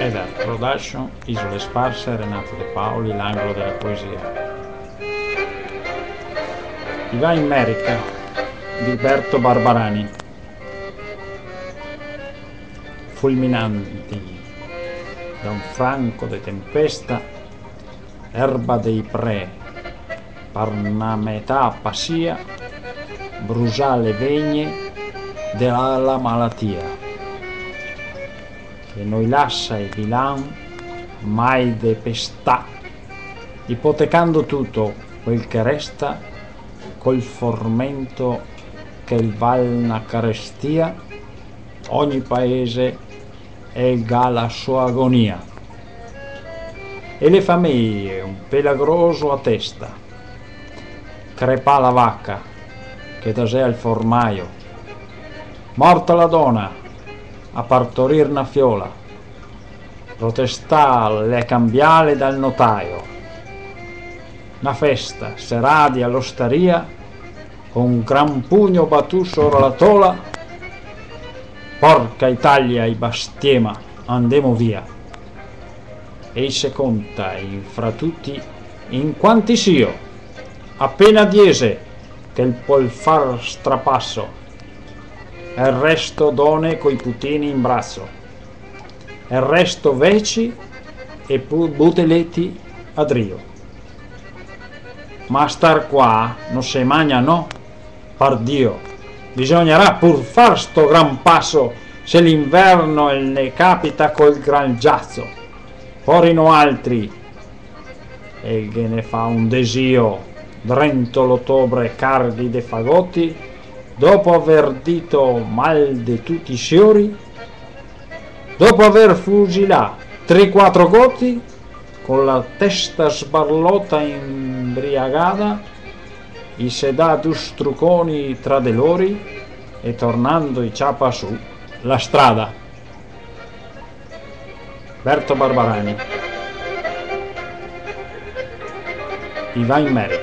Ed è Production, Isole Sparse, Renato De Paoli, l'angolo della poesia. I va in America di Berto Barbarani. Fulminanti da un franco de tempesta, erba dei pre, parnametà passia, brusale vegne della malattia, che noi lassa e vilan mai de pestà, ipotecando tutto quel che resta col formento che il valna carestia, ogni paese ega la sua agonia, e le famiglie un pelagroso a testa, crepà la vacca che tasea il formaio, morta la donna a partorir una fiola, protestà le cambiale dal notaio, una festa seradi all'osteria con un gran pugno battù sopra la tola. Porca Italia i bastiema, andemo via. E se conta fra tutti in quanti sio, appena diese che il pol far strapasso, e il resto donne coi putini in braccio, e il resto veci e buteletti a drio. Ma star qua non se magna, no, par Dio. Bisognerà pur far sto gran passo se l'inverno ne capita col gran giazzo. Porino altri e che ne fa un desio drento l'ottobre cardi de fagotti, dopo aver dito mal de tutti i siori, dopo aver fusilà 3-4 gotti con la testa sbarlotta imbriagata, i sedà due struconi tra de lori e tornando i ciapa su la strada. Berto Barbarani. I va in America.